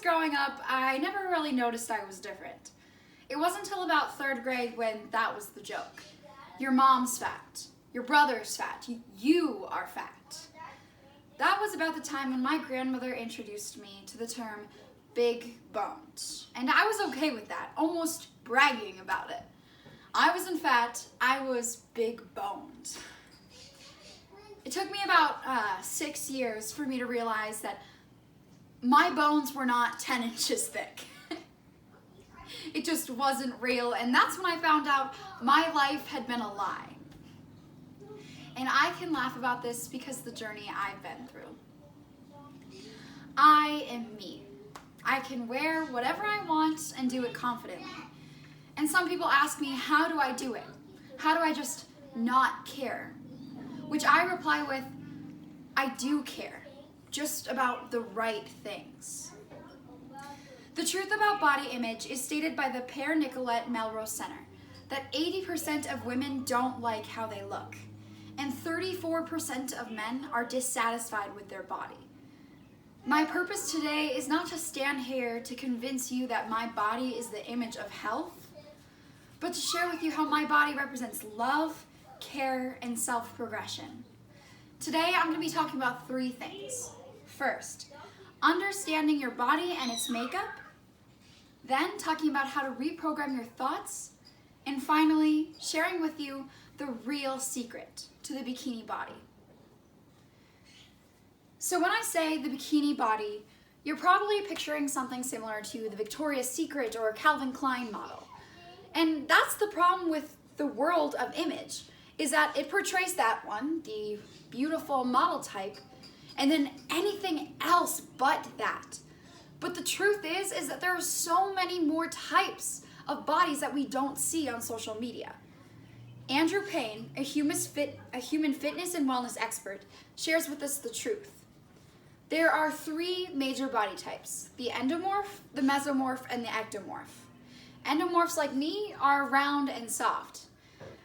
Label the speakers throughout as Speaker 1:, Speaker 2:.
Speaker 1: growing up, I never really noticed I was different. It wasn't until about 3rd grade when that was the joke. Your mom's fat. Your brother's fat. You are fat. That was about the time when my grandmother introduced me to the term big boned. And I was okay with that, almost bragging about it. I wasn't fat, I was big boned. It took me about 6 years for me to realize that my bones were not 10 inches thick. It just wasn't real, and that's when I found out my life had been a lie. And I can laugh about this because of the journey I've been through. I am me. I can wear whatever I want and do it confidently. And some people ask me, how do I do it? How do I just not care? Which I reply with, I do care, just about the right things. The truth about body image is stated by the Père Nicolette Melrose Center that 80% of women don't like how they look, and 34% of men are dissatisfied with their body. My purpose today is not to stand here to convince you that my body is the image of health, but to share with you how my body represents love, care, and self-progression. Today, I'm going to be talking about 3 things. First, understanding your body and its makeup. Then, talking about how to reprogram your thoughts. And finally, sharing with you the real secret to the bikini body. So when I say the bikini body, you're probably picturing something similar to the Victoria's Secret or Calvin Klein model. And that's the problem with the world of image, is that it portrays that one, the beautiful model type, and then anything else but that. But the truth is that there are so many more types of bodies that we don't see on social media. Andrew Payne, a human fitness and wellness expert, shares with us the truth. There are 3 major body types: the endomorph, the mesomorph, and the ectomorph. Endomorphs like me are round and soft.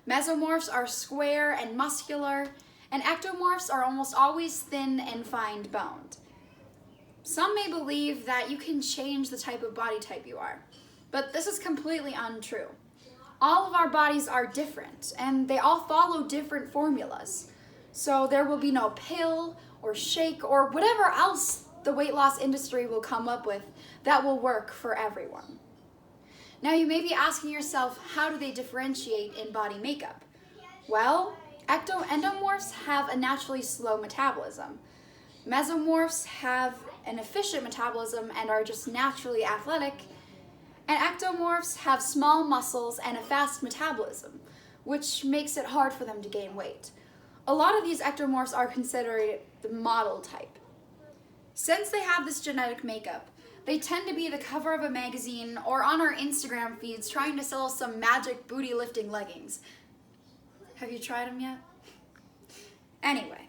Speaker 1: Mesomorphs are square and muscular, and ectomorphs are almost always thin and fine-boned. Some may believe that you can change the type of body type you are, but this is completely untrue. All of our bodies are different, and they all follow different formulas. So there will be no pill or shake or whatever else the weight loss industry will come up with that will work for everyone. Now you may be asking yourself, how do they differentiate in body makeup? Well, endomorphs have a naturally slow metabolism. Mesomorphs have an efficient metabolism and are just naturally athletic. And ectomorphs have small muscles and a fast metabolism, which makes it hard for them to gain weight. A lot of these ectomorphs are considered the model type. Since they have this genetic makeup, they tend to be the cover of a magazine or on our Instagram feeds trying to sell us some magic booty lifting leggings. Have you tried them yet? Anyway,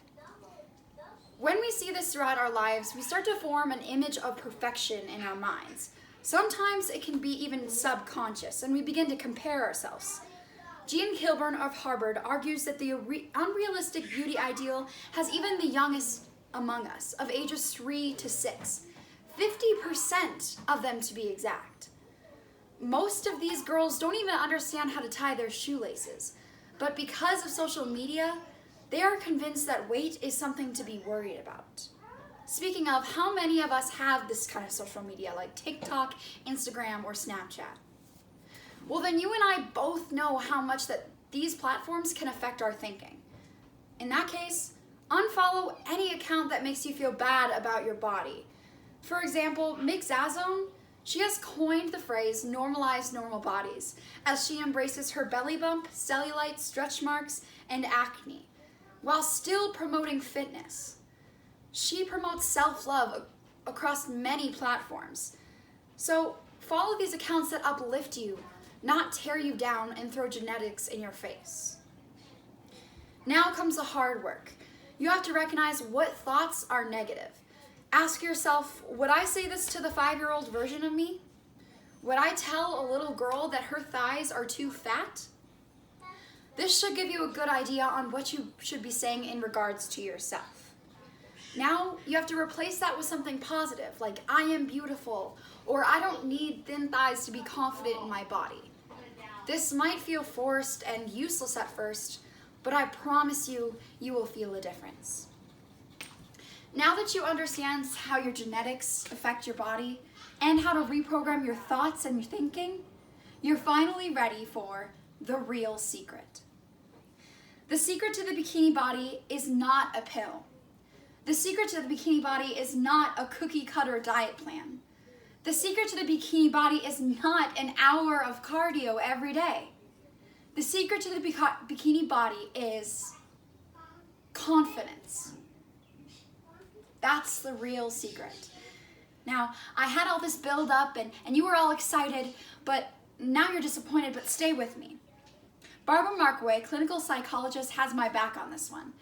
Speaker 1: when we see this throughout our lives, we start to form an image of perfection in our minds. Sometimes it can be even subconscious, and we begin to compare ourselves. Jean Kilburn of Harvard argues that the unrealistic beauty ideal has even the youngest among us, of ages 3 to 6. 50% of them to be exact. Most of these girls don't even understand how to tie their shoelaces, but because of social media, they are convinced that weight is something to be worried about. Speaking of, how many of us have this kind of social media like TikTok, Instagram, or Snapchat? Well, then you and I both know how much that these platforms can affect our thinking. In that case, unfollow any account that makes you feel bad about your body. For example, Mick Zazone, she has coined the phrase normalize normal bodies as she embraces her belly bump, cellulite, stretch marks, and acne, while still promoting fitness. She promotes self-love across many platforms. So follow these accounts that uplift you, not tear you down and throw genetics in your face. Now comes the hard work. You have to recognize what thoughts are negative. Ask yourself, would I say this to the 5-year-old version of me? Would I tell a little girl that her thighs are too fat? This should give you a good idea on what you should be saying in regards to yourself. Now you have to replace that with something positive, like I am beautiful, or I don't need thin thighs to be confident in my body. This might feel forced and useless at first, but I promise you, you will feel a difference. Now that you understand how your genetics affect your body and how to reprogram your thoughts and your thinking, you're finally ready for the real secret. The secret to the bikini body is not a pill. The secret to the bikini body is not a cookie cutter diet plan. The secret to the bikini body is not an hour of cardio every day. The secret to the bikini body is confidence. That's the real secret. Now, I had all this build up and you were all excited, but now you're disappointed, but stay with me. Barbara Markaway, clinical psychologist, has my back on this one.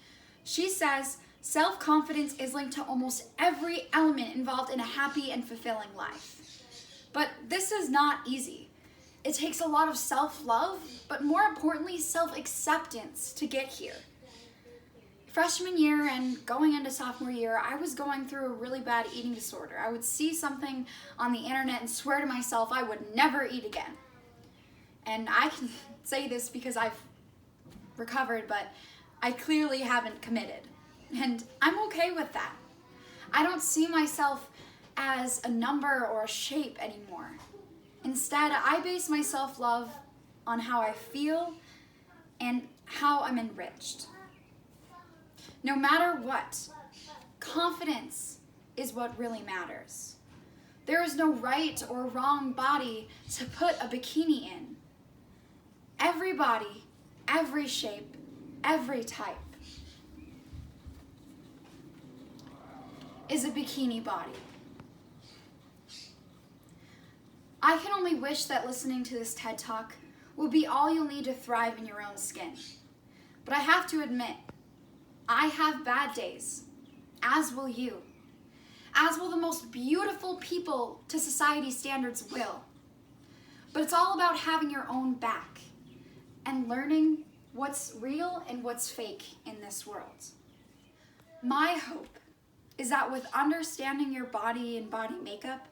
Speaker 1: She says self-confidence is linked to almost every element involved in a happy and fulfilling life. But this is not easy. It takes a lot of self-love, but more importantly, self-acceptance to get here. Freshman year and going into sophomore year, I was going through a really bad eating disorder. I would see something on the internet and swear to myself I would never eat again. And I can say this because I've recovered, but I clearly haven't committed. And I'm okay with that. I don't see myself as a number or a shape anymore. Instead, I base my self-love on how I feel and how I'm enriched. No matter what, confidence is what really matters. There is no right or wrong body to put a bikini in. Every body, every shape, every type is a bikini body. I can only wish that listening to this TED Talk will be all you'll need to thrive in your own skin. But I have to admit, I have bad days, as will you. As will the most beautiful people to society standards will. But it's all about having your own back and learning what's real and what's fake in this world. My hope is that with understanding your body and body makeup,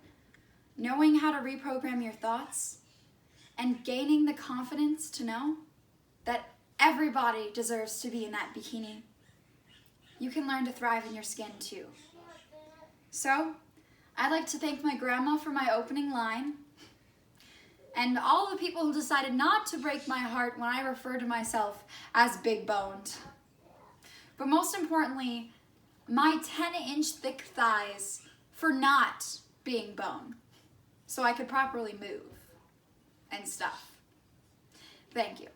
Speaker 1: knowing how to reprogram your thoughts, and gaining the confidence to know that everybody deserves to be in that bikini, you can learn to thrive in your skin too. So, I'd like to thank my grandma for my opening line, and all the people who decided not to break my heart when I refer to myself as big boned. But most importantly, my 10-inch thick thighs for not being bone, so I could properly move and stuff. Thank you.